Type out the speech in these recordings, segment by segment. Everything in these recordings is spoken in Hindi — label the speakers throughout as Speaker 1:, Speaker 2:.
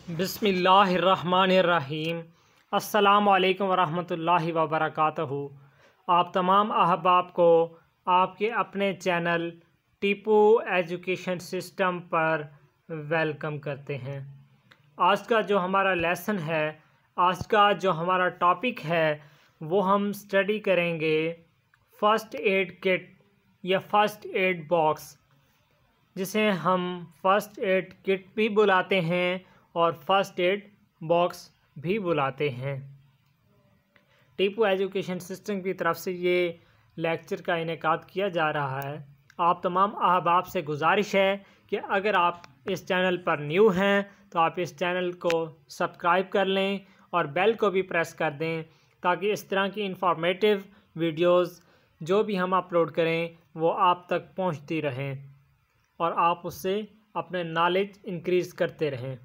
Speaker 1: बिस्मिल्लाहिर्रहमानिर्रहीम। अस्सलामुअलैकुम वरहमतुल्लाहि वबरकातुहू। आप तमाम अहबाब को आपके अपने चैनल टीपू एजुकेशन सिस्टम पर वेलकम करते हैं। आज का जो हमारा लेसन है, आज का जो हमारा टॉपिक है, वो हम स्टडी करेंगे फ़र्स्ट एड किट या फ़र्स्ट एड बॉक्स, जिसे हम फ़र्स्ट एड किट भी बुलाते हैं और फ़र्स्ट एड बॉक्स भी बुलाते हैं। टीपू एजुकेशन सिस्टम की तरफ से ये लेक्चर का इनेकाद किया जा रहा है। आप तमाम अहबाब से गुजारिश है कि अगर आप इस चैनल पर न्यू हैं तो आप इस चैनल को सब्सक्राइब कर लें और बेल को भी प्रेस कर दें, ताकि इस तरह की इंफॉर्मेटिव वीडियोस जो भी हम अपलोड करें वो आप तक पहुंचती रहें और आप उससे अपने नॉलेज इंक्रीज़ करते रहें।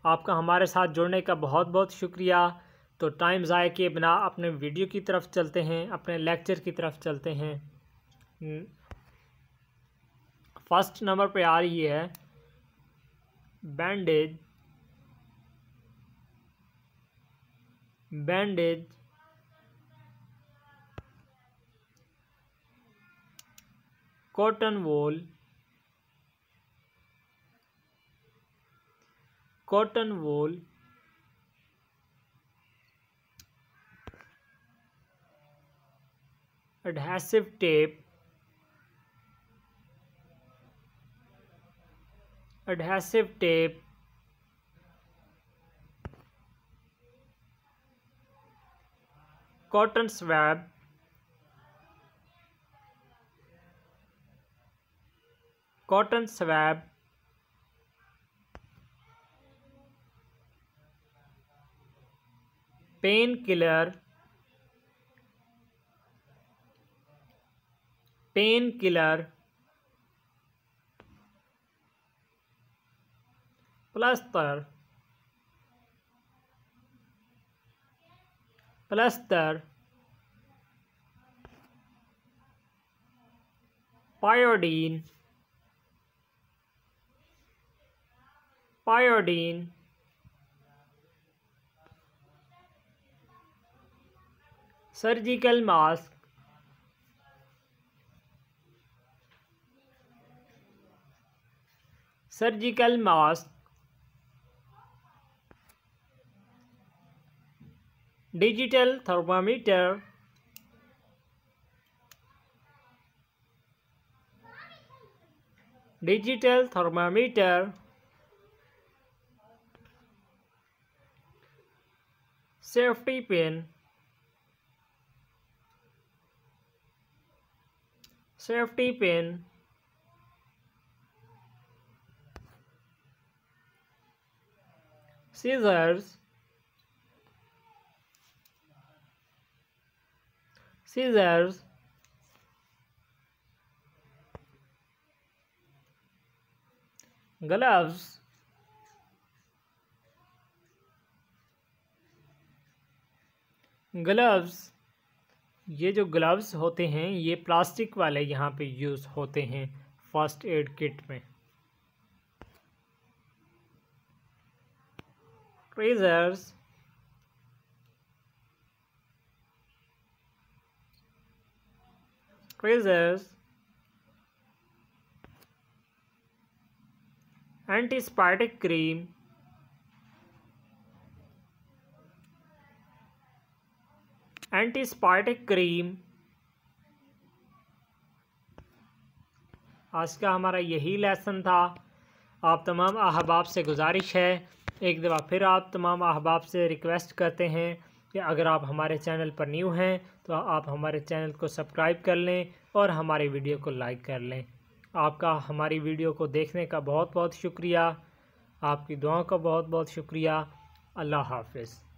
Speaker 1: आपका हमारे साथ जुड़ने का बहुत बहुत शुक्रिया। तो टाइम ज़ाया किए बिना अपने वीडियो की तरफ चलते हैं, अपने लेक्चर की तरफ चलते हैं। फर्स्ट नंबर पे आ रही है bandage. Bandage cotton wool, cotton wool, adhesive tape, adhesive tape, cotton swab, cotton swab, painkiller, painkiller, plaster, plaster, Pyodine, Pyodine, surgical mask, surgical mask, digital thermometer, digital thermometer, safety pin, safety pin, scissors, scissors, gloves, gloves. ये जो ग्लव्स होते हैं ये प्लास्टिक वाले यहाँ पे यूज़ होते हैं फर्स्ट एड किट में। Tweezers, tweezers, antiseptic cream, antiseptic cream. आज का हमारा यही लेसन था। आप तमाम अहबाब से गुजारिश है, एक दफ़ा फिर आप तमाम अहबाब से रिक्वेस्ट करते हैं कि अगर आप हमारे चैनल पर न्यू हैं तो आप हमारे चैनल को सब्सक्राइब कर लें और हमारी वीडियो को लाइक कर लें। आपका हमारी वीडियो को देखने का बहुत बहुत शुक्रिया। आपकी दुआओं का बहुत बहुत शुक्रिया। अल्लाह हाफ़िज़।